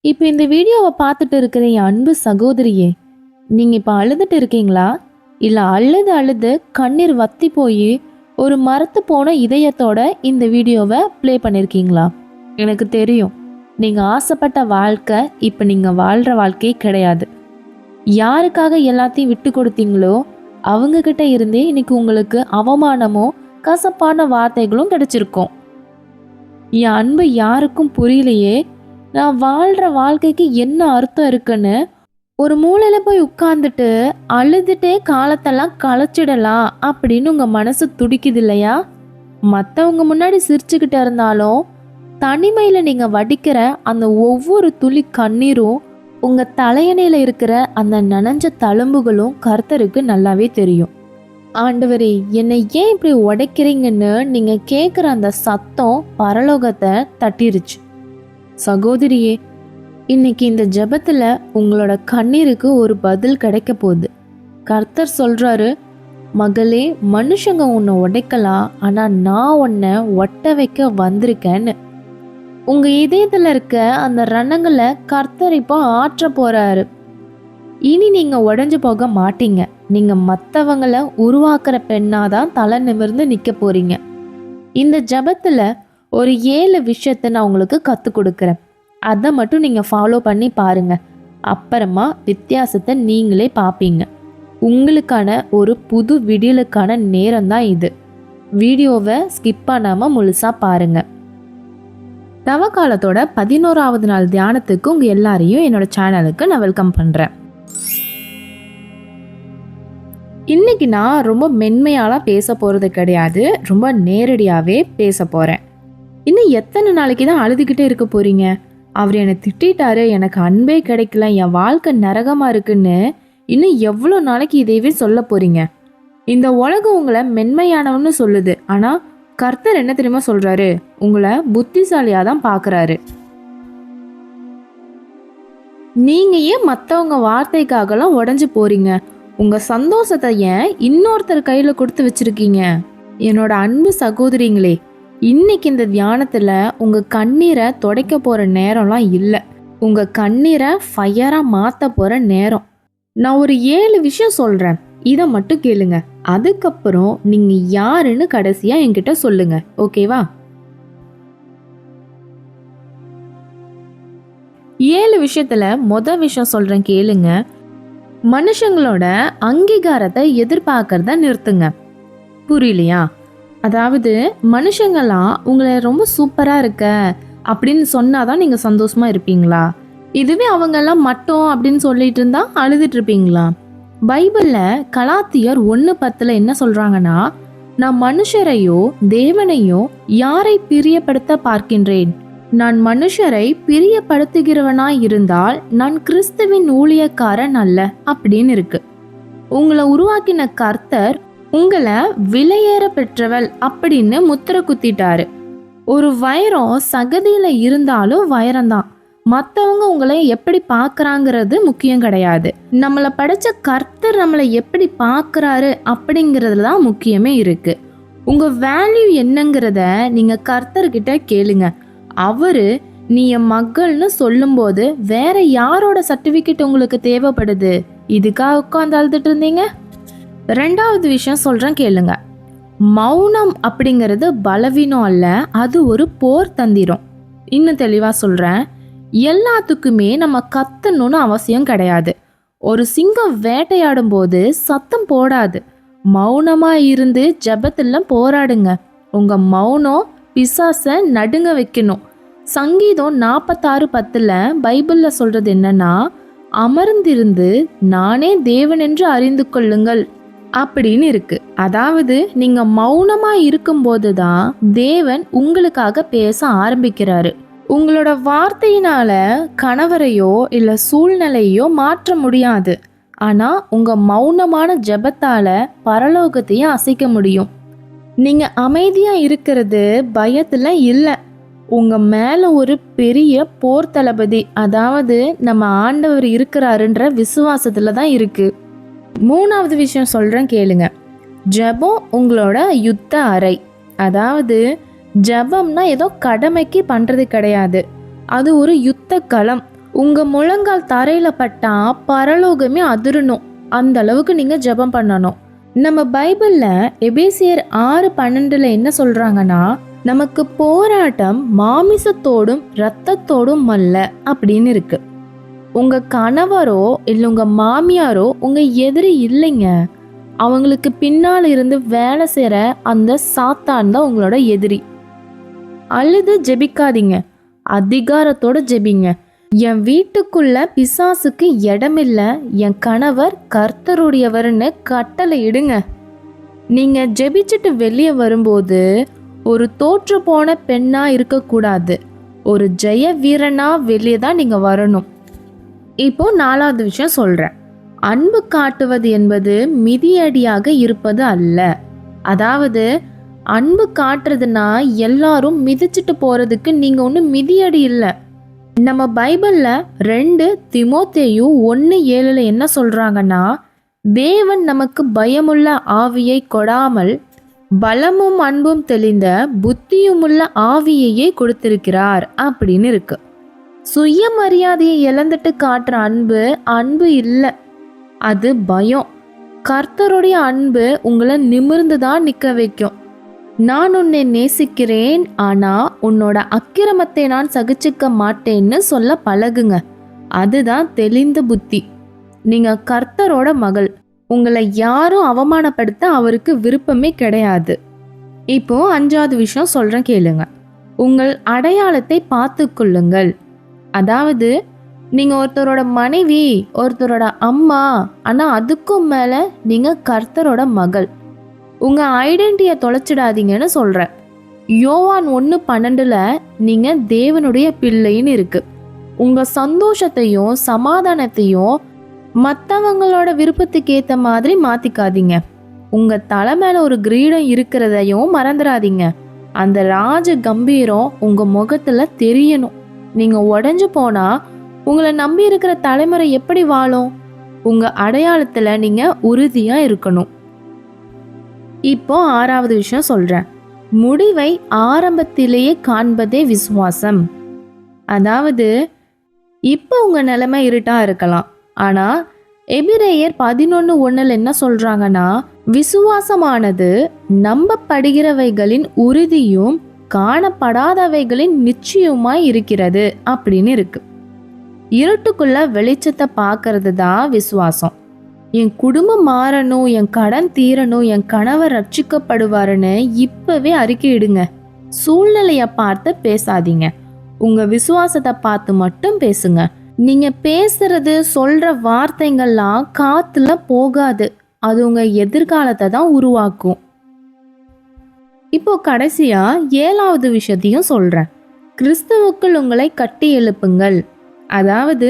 இப்போ இந்த வீடியோவை பார்த்துட்டு இருக்கிற என் அன்பு சகோதரியே, நீங்க இப்போ அழுதுட்டு இருக்கீங்களா? இல்ல அழுது அழுது கண்ணீர் வத்தி போய் ஒரு மரத்து போன இதயத்தோட இந்த வீடியோவை ப்ளே பண்ணிருக்கீங்களா? எனக்கு தெரியும், நீங்க ஆசைப்பட்ட வாழ்க்கை இப்போ நீங்க வாழ்ற வாழ்க்கையே கிடையாது. யாருக்காக எல்லாத்தையும் விட்டு கொடுத்தீங்களோ அவங்க கிட்ட இருந்தே இன்னைக்கு உங்களுக்கு அவமானமும் கசப்பான வார்த்தைகளும் கிடைச்சிருக்கும். என் அன்பு யாருக்கும் புரியலையே, நான் வாழ்ற வாழ்க்கைக்கு என்ன அர்த்தம் இருக்குன்னு ஒரு மூலையில போய் உட்கார்ந்துட்டு அழுதுட்டே காலத்தெல்லாம் களைச்சிடலாம் அப்படின்னு உங்க மனசு துடிக்குது இல்லையா? மற்றவங்க முன்னாடி சிரிச்சுக்கிட்டு இருந்தாலும் தனிமையில நீங்க வடிக்கிற அந்த ஒவ்வொரு துளி கண்ணீரும் உங்க தலையணையில இருக்கிற அந்த நனைஞ்ச தழும்புகளும் கர்த்தருக்கு நல்லாவே தெரியும். ஆண்டவரே, என்னை ஏன் இப்படி உடைக்கிறீங்கன்னு நீங்க கேட்குற அந்த சத்தம் பரலோகத்தை தட்டிருச்சு. சகோதரியே, இன்னைக்கு இந்த ஜெபத்துல உங்களோட கண்ணீருக்கு ஒரு பதில் கிடைக்க போகுது. கர்த்தர் சொல்றாரு, மகளே, மனுஷங்க உன்னை உடைக்கலாம், ஆனா நான் உன்னை ஒட்ட வைக்க வந்திருக்கேன்னு. உங்க இதயத்துல இருக்க அந்த ரணங்களை கர்த்தர் இப்போ ஆற்ற போறாரு. இனி நீங்க உடைஞ்சு போக மாட்டீங்க. நீங்க மற்றவங்களை உருவாக்குற பெண்ணாதான் தலை நிமிர்ந்து நிக்க போறீங்க. இந்த ஜபத்துல ஒரு 7 விஷயத்தை நான் உங்களுக்கு கற்றுக் கொடுக்குறேன். அதை மட்டும் நீங்க ஃபாலோ பண்ணி பாருங்க. அப்புறமா வித்தியாசத்தை நீங்களே பார்ப்பீங்க. உங்களுக்கான ஒரு புது விடியலுக்கான நேரம் தான் இது. வீடியோவை ஸ்கிப் பண்ணாம முழுசா பாருங்க. தவக்காலத்தோட 11வது நாள் தியானத்துக்கு உங்க எல்லாரையும் என்னோட சேனலுக்கு நான் வெல்கம் பண்றேன். இன்னைக்கு நான் ரொம்ப மென்மையாலாம் பேச போகிறது கிடையாது, ரொம்ப நேரடியாகவே பேச போகிறேன். இன்னும் எத்தனை நாளைக்கு தான் அழுதுகிட்டே இருக்க போறீங்க? அவர் என்னை திட்டாரு, எனக்கு அன்பே கிடைக்கல, என் வாழ்க்கை நரகமாக இருக்குன்னு இன்னும் எவ்வளோ நாளைக்கு இதையவே சொல்ல போறீங்க? இந்த உலகம் உங்களை மென்மையானவன்னு சொல்லுது, ஆனால் கர்த்தர் என்ன தெரியுமா சொல்றாரு? உங்களை புத்திசாலியாக தான் பார்க்குறாரு. நீங்க ஏன் மற்றவங்க வார்த்தைக்காகலாம் உடஞ்சி போறீங்க? உங்க சந்தோஷத்தை ஏன் இன்னொருத்தர் கையில கொடுத்து வச்சிருக்கீங்க? என்னோட அன்பு சகோதரிங்களே, இன்னைக்கு இந்த தியானத்துல உங்க கண்ணீரை துடைக்க போற நேரம்லாம் இல்லை. உங்க கண்ணீரை ஃபயரா மாத்த போற நேரம். நான் ஒரு 7 விஷயம் சொல்றேன், இதை மட்டும் கேளுங்க. அதுக்கப்புறம் நீங்க யாருன்னு கடைசியா என்கிட்ட சொல்லுங்க, ஓகேவா? 7 விஷயத்துல மொதல் விஷயம் சொல்றேன், கேளுங்க. மனுஷங்களோட அங்கீகாரத்தை எதிர்பார்க்கறத நிறுத்துங்க. புரியலையா? அதாவது மனுஷங்களாம் உங்களை ரொம்ப சூப்பரா இருக்க அப்படின்னு சொன்னாதான் நீங்க சந்தோஷமா இருப்பீங்களா? இதுவே அவங்கெல்லாம் மட்டும் அப்படின்னு சொல்லிட்டு இருந்தா அழுதுட்டு இருப்பீங்களா? பைபிள்ல கலாத்தியர் 1:10 என்ன சொல்றாங்கன்னா, நான் மனுஷரையோ தேவனையோ யாரை பிரியப்படுத்த பார்க்கின்றேன்? நான் மனுஷரை பிரியப்படுத்துகிறவனாய் இருந்தால் நான் கிறிஸ்துவின் ஊழியக்காரன் அல்ல அப்படின்னு இருக்கு. உங்களை உருவாக்கின கர்த்தர் உங்களை விலையேற பெற்றவள் அப்படின்னு முத்திர குத்திட்டாரு. ஒரு வைரம் சகதியில இருந்தாலும் வைரம்தான். மற்றவங்க உங்களை எப்படி பார்க்கறாங்கிறது முக்கியம் கிடையாது. நம்மளை படைச்ச கர்த்தர் நம்மளை எப்படி பார்க்கறாரு அப்படிங்கிறதுல தான் முக்கியமே இருக்கு. உங்க வேல்யூ என்னங்கிறத நீங்க கர்த்தர்கிட்ட கேளுங்க. அவரு நீ என் மகள்னு சொல்லும்போது வேற யாரோட சர்டிபிகேட் உங்களுக்கு தேவைப்படுது? இதுக்காக உட்காந்து அழுதுட்டு இருந்தீங்க? 2வது விஷயம் சொல்றேன், கேளுங்க. மௌனம் அப்படிங்கிறது பலவீனம் அல்ல, அது ஒரு போர் தந்திரம். இன்னும் தெளிவா சொல்றேன், எல்லாத்துக்குமே நம்ம கத்தணும்னு அவசியம் கிடையாது. ஒரு சிங்கம் வேட்டையாடும் போது சத்தம் போடாது, மௌனமா இருந்து ஜெபத்துல போராடுங்க. உங்க மௌனம் பிசாச நடுங்க வைக்கணும். சங்கீதம் 46:10 பைபிள்ல சொல்றது என்னன்னா, அமர்ந்திருந்து நானே தேவன் என்று அறிந்து கொள்ளுங்கள் அப்படின்னு இருக்கு. அதாவது நீங்க மௌனமா இருக்கும்போது தான் தேவன் உங்களுக்காக பேச ஆரம்பிக்கிறாரு. உங்களோட வார்த்தையினால கணவரையோ இல்ல சூழ்நிலையோ மாற்ற முடியாது, ஆனா உங்க மௌனமான ஜெபத்தால பரலோகத்தையும் அசைக்க முடியும். நீங்க அமைதியா இருக்கிறது பயத்துல இல்லை, உங்க மேல ஒரு பெரிய போர் தளபதி, அதாவது நம்ம ஆண்டவர் இருக்கிறாருன்ற விசுவாசத்துல தான் இருக்கு. 3வது விஷயம் சொல்றேன், கேளுங்க. ஜெபம் உங்களோட யுத்த அறை. அதாவது ஜெபம்னா ஏதோ கடமைக்கு பண்றது கிடையாது, அது ஒரு யுத்த களம். உங்க முழங்கால் தரையில பட்டா பரலோகமே அதிரணும். அந்த அளவுக்கு நீங்க ஜெபம் பண்ணணும். நம்ம பைபிள்ல எபேசியர் 6:12 என்ன சொல்றாங்கன்னா, நமக்கு போராட்டம் மாமிசத்தோடும் இரத்தத்தோடும் அல்ல அப்படின்னு இருக்கு. உங்க கணவரோ இல்ல உங்க மாமியாரோ உங்க எதிரி இல்லைங்க. அவங்களுக்கு பின்னால் இருந்து வேலை செய்யற அந்த சாத்தான் தான் உங்களோட எதிரி. அழுது ஜெபிக்காதீங்க, அதிகாரத்தோட ஜெபிங்க. என் வீட்டுக்குள்ள பிசாசுக்கு இடமில்ல, என் கணவர் கர்த்தருடையவர்னு கட்டளை இடுங்க. நீங்க ஜெபிச்சுட்டு வெளியே வரும்போது ஒரு தோற்று போன பெண்ணா இருக்கக்கூடாது, ஒரு ஜெய வீரனா வெளியே தான் நீங்க வரணும். இப்போ 4வது விஷயம் சொல்றேன். அன்பு காட்டுவது என்பது மிதியடியாக இருப்பது அல்ல. அதாவது அன்பு காட்டுறதுன்னா எல்லாரும் மிதிச்சுட்டு போறதுக்கு நீங்க ஒன்றும் மிதியடி இல்லை. நம்ம பைபிள்ல 2 தீமோத்தேயு 1:7 என்ன சொல்றாங்கன்னா, தேவன் நமக்கு பயமுள்ள ஆவியை கொடாமல் பலமும் அன்பும் தெளிந்த புத்தியுமுள்ள ஆவியையே கொடுத்திருக்கிறார் அப்படின்னு இருக்கு. சுயமரியாதையை இழந்துட்டு காட்டுற அன்பு அன்பு இல்லை, அது பயம். கர்த்தருடைய அன்பு உங்களை நிமிர்ந்து தான் நிற்க வைக்கும். நான் உன்னை நேசிக்கிறேன், ஆனா உன்னோட அக்கிரமத்தை நான் சகிச்சுக்க மாட்டேன்னு சொல்ல பழகுங்க. அதுதான் தெளிந்த புத்தி. நீங்க கர்த்தரோட மகள். உங்களை யாரும் அவமானப்படுத்த அவருக்கு விருப்பமே கிடையாது. இப்போ 5வது விஷயம் சொல்றேன் கேளுங்க. உங்கள் அடையாளத்தை பார்த்து கொள்ளுங்கள். அதாவது நீங்க ஒருத்தரோட மனைவி, ஒருத்தரோட அம்மா, ஆனா அதுக்கும் மேல நீங்க கர்த்தரோட மகள். உங்க ஐடென்டிட்டியை தொலைச்சிடாதீங்கன்னு சொல்றேன். யோவான் 1:12 நீங்க தேவனுடைய பிள்ளைன்னு இருக்கு. உங்க சந்தோஷத்தையும் சமாதானத்தையும் மற்றவங்களோட விருப்பத்துக்கு ஏத்த மாதிரி மாத்திக்காதீங்க. உங்க தலை மேல ஒரு கிரீடம் இருக்கிறதையும் மறந்துடாதீங்க. அந்த ராஜ கம்பீரம் உங்க முகத்துல தெரியணும். நீங்க உடைஞ்சு போனா உங்களை நம்பி இருக்கிற தலைமுறை எப்படி வாழும்? உங்க அடையாளத்துல நீங்க உறுதியா இருக்கணும். இப்போ 6வது விஷயம் சொல்றேன். முடிவை ஆரம்பத்திலேயே காண்பதே விசுவாசம். அதாவது இப்போ உங்க நிலைமை இருட்டா இருக்கலாம், ஆனா எபிரேயர் 11:1 என்ன சொல்றாங்கன்னா, விசுவாசமானது நம்பப்படுகிறவைகளின் உறுதியும் காணப்படாதவைகளின் நிச்சயமாய் இருக்கிறது அப்படின்னு இருக்கு. இருட்டுக்குள்ள வெளிச்சத்தை பார்க்கறது தான் விசுவாசம். என் குடும்பம் மாறணும், என் கடன் தீரணும், என் கணவர் ரட்சிக்கப்படுவாருன்னு இப்பவே அறிக்கையிடுங்க. சூழ்நிலைய பார்த்து பேசாதீங்க, உங்க விசுவாசத்தை பார்த்து மட்டும் பேசுங்க. நீங்க பேசுறது சொல்ற வார்த்தைகள்லாம் காத்துல போகாது, அது உங்க எதிர்காலத்தை தான் உருவாக்கும். இப்போ கடைசியா 7வது விஷயத்தையும் சொல்றேன். கிறிஸ்துவுக்குள் உங்களை கட்டி எழுப்புங்கள். அதாவது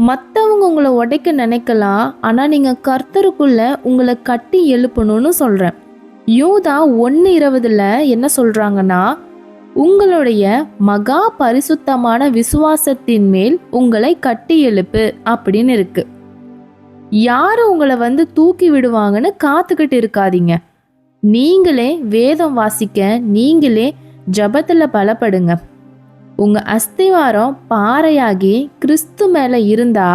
மற்றவங்க உங்களை உடைக்க நினைக்கலாம், ஆனா நீங்க கர்த்தருக்குள்ள உங்களை கட்டி எழுப்பணும்னு சொல்றேன். யூதா 1:20 என்ன சொல்றாங்கன்னா, உங்களுடைய மகா பரிசுத்தமான விசுவாசத்தின் மேல் உங்களை கட்டி எழுப்பு அப்படின்னு இருக்கு. யாரு உங்களை வந்து தூக்கி விடுவாங்கன்னு காத்துக்கிட்டு இருக்காதீங்க. நீங்களே வேதம் வாசிக்க, நீங்களே ஜபத்துல பலப்படுங்க. உங்க அஸ்திவாரம் பாறையாகி கிறிஸ்து மேல இருந்தா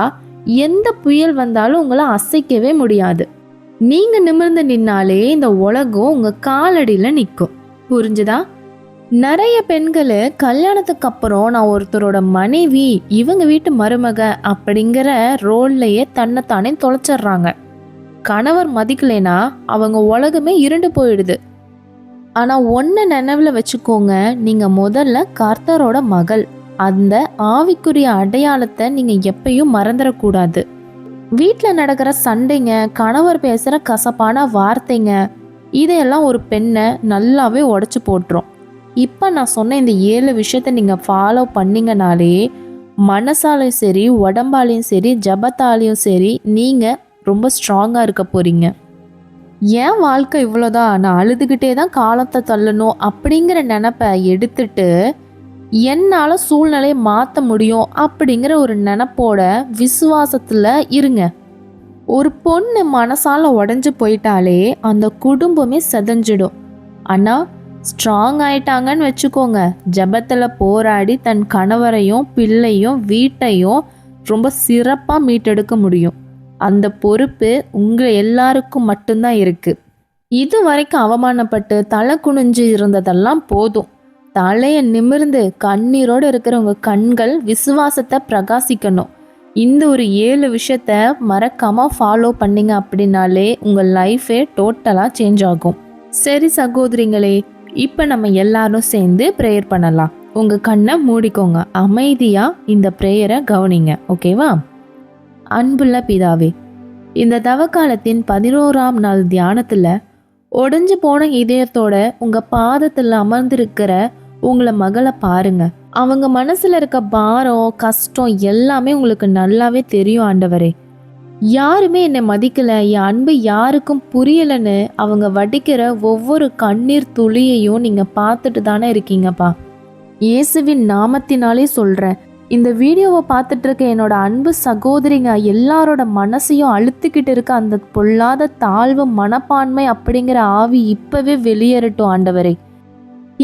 எந்த புயல் வந்தாலும் உங்களை அசைக்கவே முடியாது. நீங்க நிமிர்ந்து நின்னாலே இந்த உலகம் உங்க காலடியில நிற்கும். புரிஞ்சுதா? நிறைய பெண்கள் கல்யாணத்துக்கு அப்புறம் நான் ஒருத்தரோட மனைவி, இவங்க வீட்டு மருமக அப்படிங்கிற ரோல்லையே தன்னைத்தானே தொலைச்சிடுறாங்க. கணவர் மதிக்கலைன்னா அவங்க உலகமே இருண்டு போயிடுது. ஆனா ஒன்ன நினைவுல வச்சுக்கோங்க, நீங்க முதல்ல கர்த்தரோட மகள். அந்த ஆவிக்குரிய அடையாளத்தை நீங்க எப்பயும் மறந்துடக்கூடாது. வீட்டில் நடக்கிற சண்டைங்க, கணவர் பேசுற கசப்பான வார்த்தைங்க, இதையெல்லாம் ஒரு பெண்ணை நல்லாவே உடைச்சு போட்டுரும். இப்போ நான் சொன்ன இந்த 7 விஷயத்த நீங்கள் ஃபாலோ பண்ணிங்கனாலே மனசாலையும் சரி, உடம்பாலையும் சரி, ஜபத்தாலையும் சரி, நீங்கள் ரொம்ப ஸ்ட்ராங்காக இருக்க போகிறீங்க. ஏன் வாழ்க்கை இவ்வளோதான், நான் அழுதுகிட்டே தான் காலத்தை தள்ளணும் அப்படிங்கிற நினப்பை எடுத்துட்டு என்னால் சூழ்நிலையை மாற்ற முடியும் அப்படிங்கிற ஒரு நினப்போட விசுவாசத்தில் இருங்க. ஒரு பொண்ணு மனசால உடஞ்சி போயிட்டாலே அந்த குடும்பமே செதஞ்சிடும். ஆனால் ஸ்ட்ராங் ஆயிட்டாங்கன்னு வச்சுக்கோங்க, ஜபத்தில் போராடி தன் கணவரையும் பிள்ளையும் வீட்டையும் ரொம்ப சிறப்பாக மீட்டெடுக்க முடியும். அந்த பொறுப்பு உங்கள் எல்லாருக்கும் மட்டும்தான் இருக்குது. இது வரைக்கும் அவமானப்பட்டு தலை குனிஞ்சு இருந்ததெல்லாம் போதும். தலையை நிமிர்ந்து கண்ணீரோடு இருக்கிற உங்கள் கண்கள் விசுவாசத்தை பிரகாசிக்கணும். இந்த ஒரு 7 விஷயத்த மறக்காமல் ஃபாலோ பண்ணிங்க அப்படின்னாலே உங்கள் லைஃபே டோட்டலாக சேஞ்ச் ஆகும். சரி சகோதரிங்களே, இப்போ நம்ம எல்லாரும் சேர்ந்து ப்ரேயர் பண்ணலாம். உங்கள் கண்ணை மூடிக்கோங்க, அமைதியாக இந்த ப்ரேயரை கவனிங்க. ஓகேவா? அன்புள்ள பிதாவே, இந்த தவக்காலத்தின் 11ஆம் நாள் தியானத்தில் உடைஞ்சு போன இதயத்தோட உங்கள் பாதத்தில் அமர்ந்திருக்கிற உங்களை மகளை பாருங்க. அவங்க மனசில் இருக்க பாரம் கஷ்டம் எல்லாமே உங்களுக்கு நல்லாவே தெரியும் ஆண்டவரே. யாருமே என்னை மதிக்கலை, என் அன்பு யாருக்கும் புரியலைன்னு அவங்க வடிக்கிற ஒவ்வொரு கண்ணீர் துளியையும் நீங்கள் பார்த்துட்டு தானே இருக்கீங்கப்பா. இயேசுவின் நாமத்தினாலே சொல்கிறேன், இந்த வீடியோவை பார்த்துட்டு இருக்க என்னோட அன்பு சகோதரிங்க எல்லாரோட மனசையும் அழுத்திக்கிட்டு இருக்க அந்த பொல்லாத தாழ்வு மனப்பான்மை அப்படிங்கிற ஆவி இப்போவே வெளியேறட்டும் ஆண்டவரே.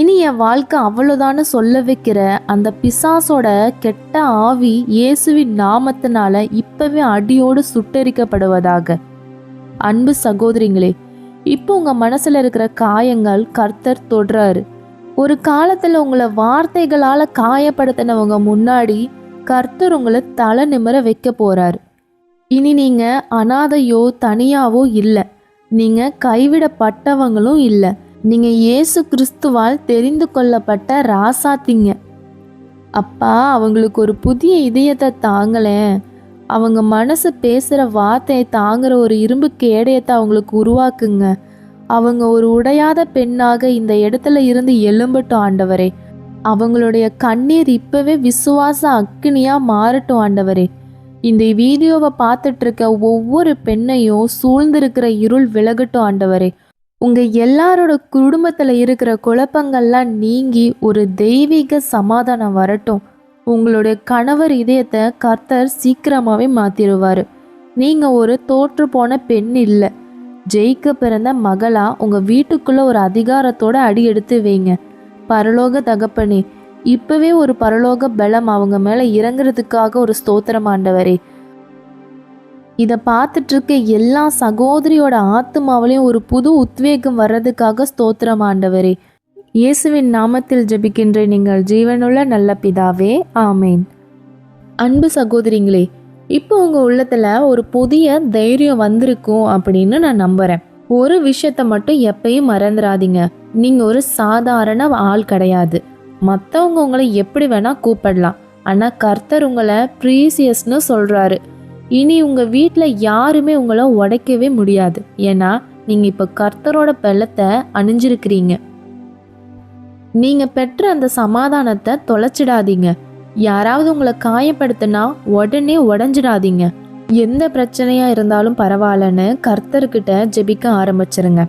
இனி என் வாழ்க்கை அவ்வளோதான்னு சொல்ல வைக்கிற அந்த பிசாசோட கெட்ட ஆவி இயேசுவின் நாமத்தினால இப்பவே அடியோடு சுட்டெரிக்கப்படுவதாக. அன்பு சகோதரிங்களே, இப்போ உங்க மனசுல இருக்கிற காயங்கள் கர்த்தர் தொடுறாரு. ஒரு காலத்துல உங்களை வார்த்தைகளால காயப்படுத்தினவங்க முன்னாடி கர்த்தர் உங்களை தலை நிமிர வைக்க போறாரு. இனி நீங்க அனாதையோ தனியாவோ இல்லை, நீங்க கைவிடப்பட்டவங்களும் இல்லை. நீங்க இயேசு கிறிஸ்துவால் தெரிந்து கொள்ளப்பட்ட ராசாத்திங்க. அப்பா, அவங்களுக்கு ஒரு புதிய இதயத்தை தாங்களேன். அவங்க மனசு பேசுகிற வார்த்தையை தாங்குற ஒரு இரும்பு கேடயத்தை அவங்களுக்கு உருவாக்குங்க. அவங்க ஒரு உடையாத பெண்ணாக இந்த இடத்துல இருந்து எழும்பட்டும் ஆண்டவரே. அவங்களுடைய கண்ணீர் இப்பவே விசுவாச அக்கினியாக மாறட்டும் ஆண்டவரே. இந்த வீடியோவை பார்த்துட்டு இருக்க ஒவ்வொரு பெண்ணையும் சூழ்ந்திருக்கிற இருள் விலகட்டும் ஆண்டவரே. உங்கள் எல்லாரோட குடும்பத்தில் இருக்கிற குழப்பங்கள்லாம் நீங்கி ஒரு தெய்வீக சமாதானம் வரட்டும். உங்களுடைய கணவர் இதயத்தை கர்த்தர் சீக்கிரமாகவே மாற்றிடுவார். நீங்கள் ஒரு தோற்று போன பெண் இல்லை, ஜெயிக்க பிறந்த மகளா உங்கள் வீட்டுக்குள்ளே ஒரு அதிகாரத்தோடு அடி எடுத்து வைங்க. பரலோக தகப்பனே, இப்போவே ஒரு பரலோக பலம் அவங்க மேலே இறங்குறதுக்காக ஒரு ஸ்தோத்திரம் ஆண்டவரே. இதை பார்த்துட்டு இருக்க எல்லா சகோதரியோட ஆத்மாவிலையும் ஒரு புது உத்வேகம் வர்றதுக்காக ஸ்தோத்திரம் ஆண்டவரே. இயேசுவின் நாமத்தில் ஜெபிக்கின்ற நீங்கள் ஜீவனுள்ள நல்ல பிதாவே, ஆமேன். அன்பு சகோதரிங்களே, இப்போ உங்கள் உள்ளத்தில் ஒரு புதிய தைரியம் வந்திருக்கும் அப்படின்னு நான் நம்புகிறேன். ஒரு விஷயத்த மட்டும் எப்பயும் மறந்துடாதீங்க, நீங்கள் ஒரு சாதாரண ஆள் கிடையாது. மற்றவங்க உங்களை எப்படி வேணால் கூப்பிடலாம், ஆனால் கர்த்தர் உங்களை ப்ரீசியஸ்னு சொல்கிறாரு. இனி உங்கள் வீட்டில் யாருமே உங்களை உடைக்கவே முடியாது. ஏன்னா நீங்கள் இப்போ கர்த்தரோட பலத்தை அணிஞ்சிருக்கிறீங்க. நீங்கள் பெற்ற அந்த சமாதானத்தை தொலைச்சிடாதீங்க. யாராவது உங்களை காயப்படுத்தினா உடனே உடஞ்சிடாதீங்க. எந்த பிரச்சனையாக இருந்தாலும் பரவாயில்லன்னு கர்த்தர்கிட்ட ஜெபிக்க ஆரம்பிச்சிருங்க.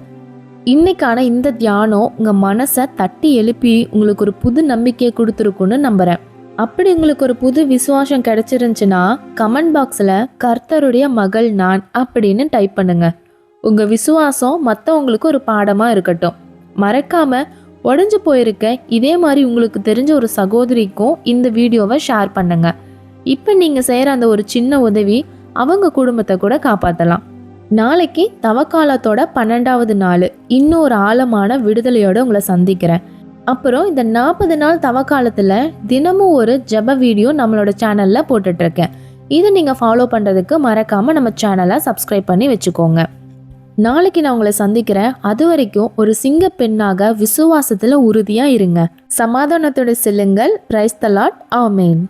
இன்னைக்கான இந்த தியானம் உங்கள் மனசை தட்டி எழுப்பி உங்களுக்கு ஒரு புது நம்பிக்கையை கொடுத்துருக்குன்னு நம்புகிறேன். அப்படி உங்களுக்கு ஒரு புது விசுவாசம் கிடைச்சிருந்துச்சுன்னா கமெண்ட் பாக்ஸில் கர்த்தருடைய மகள் நான் அப்படின்னு டைப் பண்ணுங்க. உங்கள் விசுவாசம் மற்றவங்களுக்கு ஒரு பாடமாக இருக்கட்டும். மறக்காம உடஞ்சு போயிருக்க இதே மாதிரி உங்களுக்கு தெரிஞ்ச ஒரு சகோதரிக்கும் இந்த வீடியோவை ஷேர் பண்ணுங்க. இப்போ நீங்கள் செய்கிற அந்த ஒரு சின்ன உதவி அவங்க குடும்பத்தை கூட காப்பாற்றலாம். நாளைக்கு தவக்காலத்தோட 12வது நாள் இன்னொரு ஆழமான விடுதலையோட உங்களை சந்திக்கிறேன். அப்புறம் இந்த 40 நாள் தவக்காலத்தில் தினமும் ஒரு ஜெப வீடியோ நம்மளோட சேனலில் போட்டுட்ருக்கேன். இதை நீங்கள் ஃபாலோ பண்ணுறதுக்கு மறக்காமல் நம்ம சேனலை சப்ஸ்கிரைப் பண்ணி வச்சுக்கோங்க. நாளைக்கு நான் உங்களை சந்திக்கிறேன். அது வரைக்கும் ஒரு சிங்க பெண்ணாக விசுவாசத்தில் உறுதியாக இருங்க. சமாதானத்தோட செல்லுங்கள். Praise the Lord. ஆமென்.